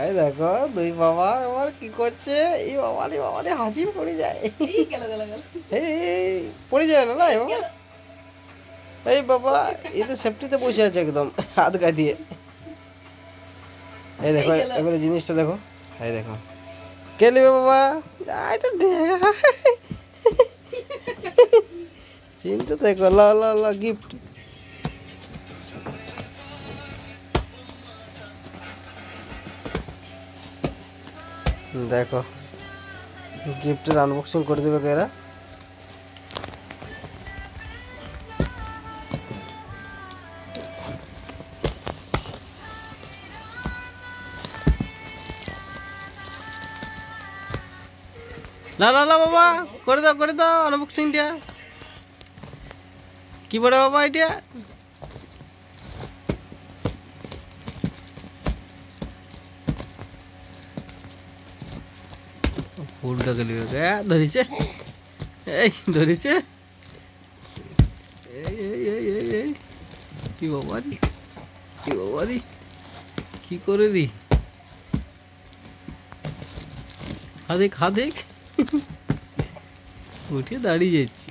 এই দেখো দুই বাবা আমার কি করছে, এই বাবারে হাঁচি পড়ে যায়। এই পড়ে যায় না এই বাবা, এই বাবা এই তো সেফটিতে বসে আছে একদম হাত গা দিয়ে। এই দেখো এবারে জিনিসটা দেখো, এই দেখো কে নেবে বাবা, এটা চিন্তা দেখো, ল ল ল গিফট। দেখো গিফটের আনবক্সিং করে দেবে এরা। না না না বাবা করে দাও আনবক্সিংটা। কি বলে বাবা এটা? ফুলটা গেলি ধরেছে, এই ধরেছে, এই কি বাবারি, কি বাবারি, কি করে দি, হাদেক হাদেক উঠে দাঁড়িয়ে যাচ্ছি।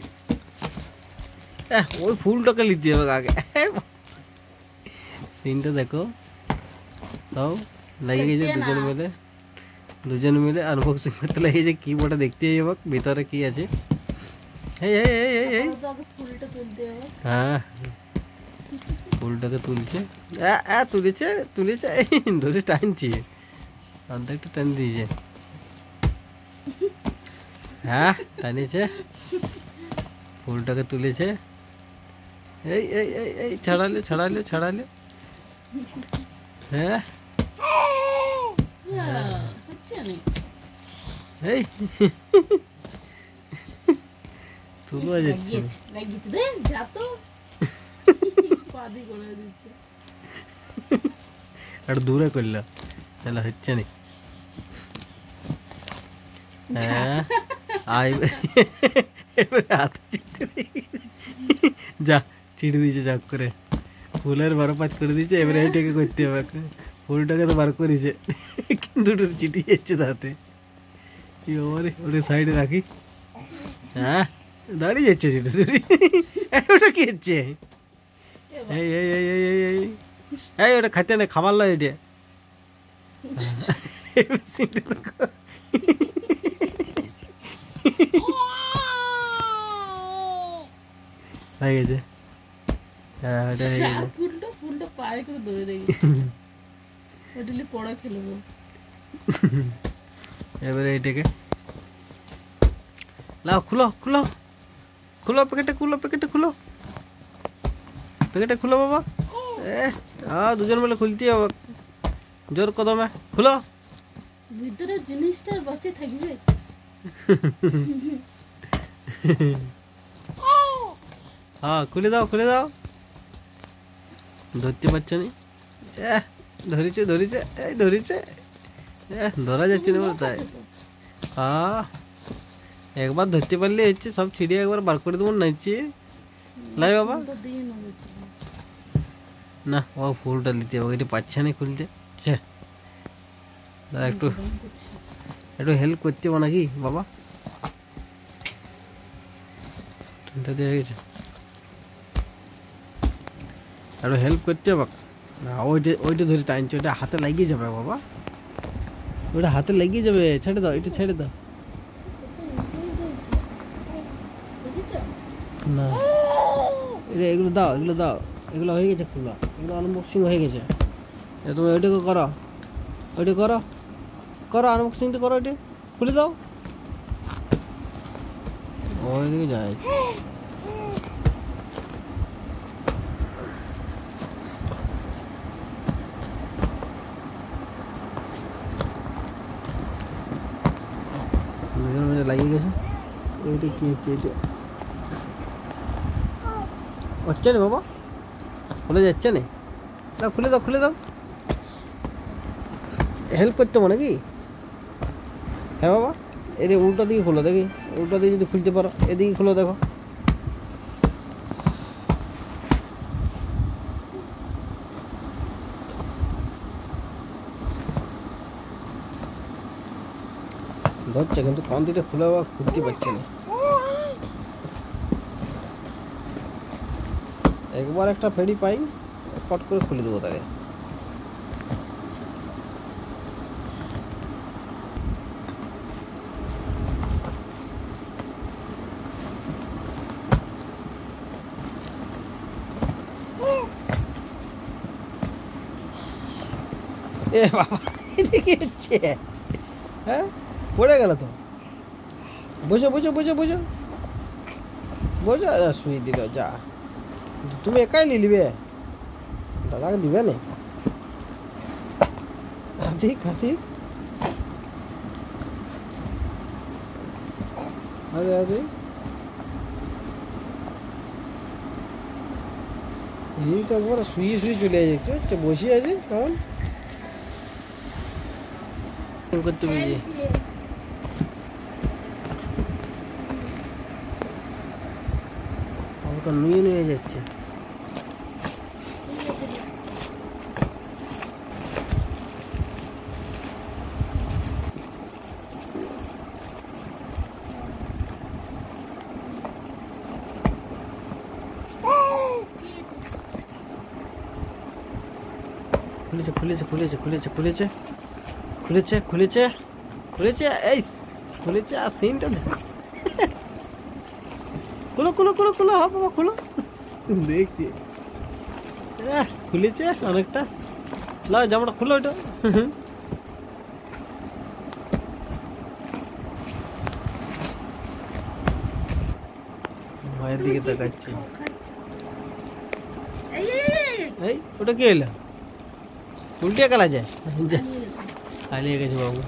ওই ফুলটাকে নিতে হবে আগে। সিনটা দেখো, সব লেগে গেছে দুজন মিলে আনবক্সিং করতে লেগেছে। কি বটা দেখতে যাবো ভিতরে কি আছে। হ্যাঁ ফুলটাকে তুলছে, তুলেছে ধরে টানছি, অর্ধেকটা টান দিয়েছে। হ্যাঁ টানিয়েছে, ফুলটাকে তুলেছে। এই ছাড়ালে। হ্যাঁ এই তুলো যাচ্ছে, একটু দূরে করলো তাহলে হচ্ছে না। হ্যাঁ যা চিড়ে দিয়েছে যাক করে, ফুলের বরফাত করে দিয়েছে। এবারে এইটাকে করতে হবে, ফুলটাকে তো বার করেছে কিন্তু চিটি যাচ্ছে তাতে। কি বাবারে, ওটা সাইডে রাখি। হ্যাঁ দাঁড়িয়ে যাচ্ছে চিটি চুরি। ওটা কি হচ্ছে? এই ওটা খাইতে না, খাবার লয় এটা। হয়ে গেছে, হ্যাঁ ওটা হয়ে গেছে। ফুলটা পায়ে করে ধরে রেখেছে, ওটা পড়া খেলবো। এবারে এইটাকে লাও, খুলো প্যাকেটে খুলো বাবা। দুজন মিলে খুলতে হবে, জোর কদমে খুলো। ভিতরে জিনিসটা বাঁচে থাকবে। হ্যাঁ খুলে দাও, ধরতে পারছো নি। ধরেছে ধরা যাচ্ছে না তাই। হ্যাঁ একবার ধরতে পারলে হচ্ছে, সব ছিঁড়িয়ে একবার বার করে দেবো নাইছে। লাই বাবা না, ও ফুলটা নিচ্ছে, ওইটা পাচ্ছে না খুলতে। একটু হেল্প করতে হবে নাকি বাবা? হয়ে গেছে, একটু হেল্প করতে হবে না। ওইটা ধরে টানছে, ওইটা হাতে লাগিয়ে যাবে বাবা, ওইটা হাতে লাগিয়ে যাবে। ছেড়ে দাও, এটা ছেড়ে দাও না। এগুলো দাও, এগুলো হয়ে গেছে খোলা, এগুলো আনবক্সিং হয়ে গেছে। তুমি ওইটাকে করো আনবক্সিংটা করো, ওইটা খুলে দাও। ওইদিকে যায় লাগিয়ে গেছে। ওইটা কি হচ্ছে, এটা হচ্ছে না বাবা, খুলে যাচ্ছে না। খুলে দাও, হেল্প করতে হবে নাকি? হ্যাঁ বাবা, এদিকে উল্টো দিকে খোলো, দেখি উল্টো দিকে যদি খুলতে পারো, এদিকে খোলো দেখো। ধরছে কিন্তু কান দিতে খুলে আবার খুলতে পারছে না। একবার একটা ফেরি পাই, কট করে খুলে দেবো তাকে। এ বাবা, এটা কি হচ্ছে? হ্যাঁ, পড়ে গেল তো। বুঝো বুঝো বুঝো বুঝো বুঝো, শুয়ে দিল যা। তুমি একাই নিলিবে, দাদাকে দিবে না? হাতি হাতি আরে আরে, এই তো একবার শুয়ে শুয়ে চলে যাচ্ছে, বসে আছে কেমন করতে বুঝি। তো নুয়ে নুয়ে যাচ্ছে। খুলেছে খুলেছে খুলেছে খুলেছে খুলেছে খুলেছে খুলেছে খুলেছে, এই খুলেছে। আর সিনটা দেখো, খুলো খুলো খুলো খুলো, হ্যাঁ বাবা খুলো। দেখছি খুলেছে অনেকটা। না জামাটা খুলো ওটা। মায়ের দিকে তাকাচ্ছি। এই ওটা কি হইলো? উল্টিয়ে গেলা যায়, হারিয়ে গেছে বাবু।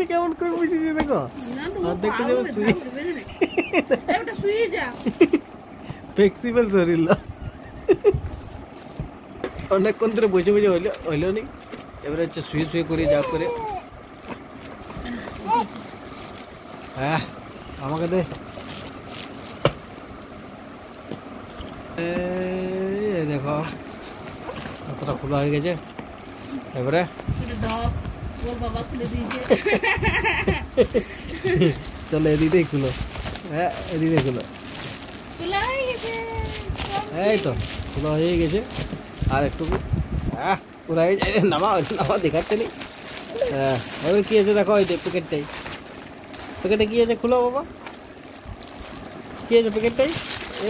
কেমন করে বসেছে দেখো, অর্ধেকটা যেমন ফ্লেক্সিবল শরীর। অনেকক্ষণ ধরে বসে বসে হইলো নি, এবারে হচ্ছে শুয়ে শুয়ে করে যা করে। হ্যাঁ আমাকে দে। দেখো কতটা খোলা হয়ে গেছে। এবারে চলো এদিকেই খুলো। হ্যাঁ এদিকে খুলো। এই তো খোলা হয়ে গেছে, আর একটু। হ্যাঁ পুরা নামা নামা দেখাচ্ছে নি। হ্যাঁ ওই কি আছে দেখো, ওই প্যাকেটটাই, প্যাকেটে কি আছে খুলো বাবা। কি আছে প্যাকেটটাই?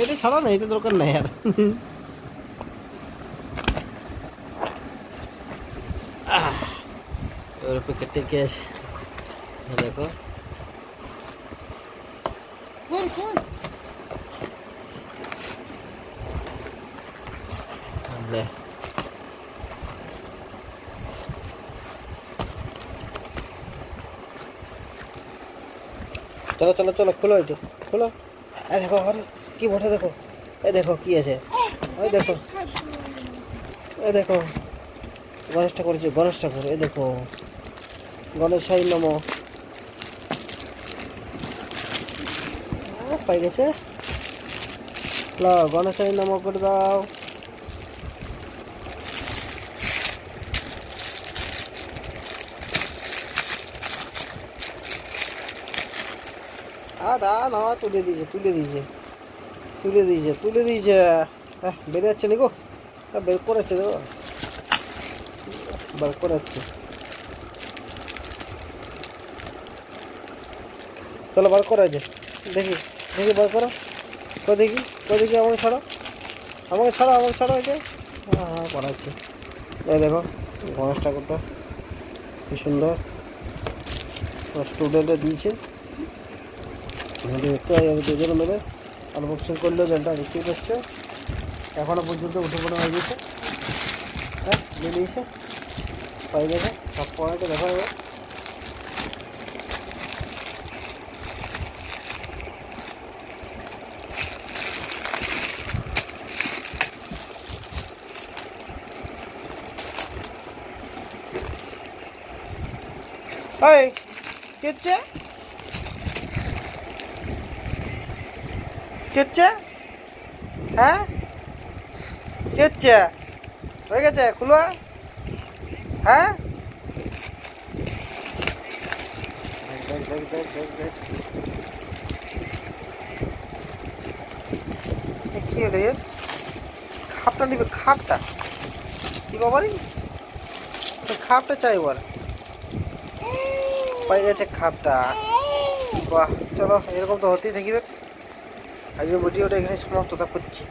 এটা ছাড়া না, এটা দরকার নাই আর। এবার প্যাকেটটা কি আছে দেখো। চলো চলো চলো খোলো, এটা খোলো। এই দেখো আর কি বটে দেখো, এই দেখো কি আছে, ওই দেখো, এই দেখো গণেশ ঠাকুর আছে, গণেশ ঠাকুর। এই দেখো গণেশাই নমঃ পাই গেছে। গণেশাই নমঃ করে দাও। দা না তুলে দিয়েছে তুলে দিয়েছে তুলে দিয়েছে তুলে দিয়েছে। হ্যাঁ বেড়ে যাচ্ছে নি গো, বের করেছে দেখো, বার করাচ্ছে। চলো বার করা আছে, দেখি দেখি বার করো, দেখি দেখি। আমাকে ছাড়ো, আমাকে ছাড়ো, আমাকে ছাড়ো। এটা হ্যাঁ হ্যাঁ করাচ্ছে। এই দেখো গণেশ ঠাকুরটা কি সুন্দর স্টুডেন্টে দিয়েছে। একটু দুজন মেরে আনবক্সিং করলেও যেটা দেখতেই পাচ্ছে, এখনো পর্যন্ত উঠে পড়া হয়ে গেছে। হ্যাঁ বেরিয়েছে, পাই গেছে সব পড়াকে দেখা যাবে। ওই কি হচ্ছে, কি হচ্ছে? হ্যাঁ কি হচ্ছে? হয়ে গেছে, খুলো। হ্যাঁ দেখ দেখ দেখ দেখ দেখ দেখ কি হলো এর? খাপটা নিবে, খাপটা কি বাবারি, খাপটা চাই বল। পাই গেছে খাপটা। বাহ, চলো এরকম তো হতেই থাকবে। আজকে ভিডিওটা এখানে সমাপ্ত করছি।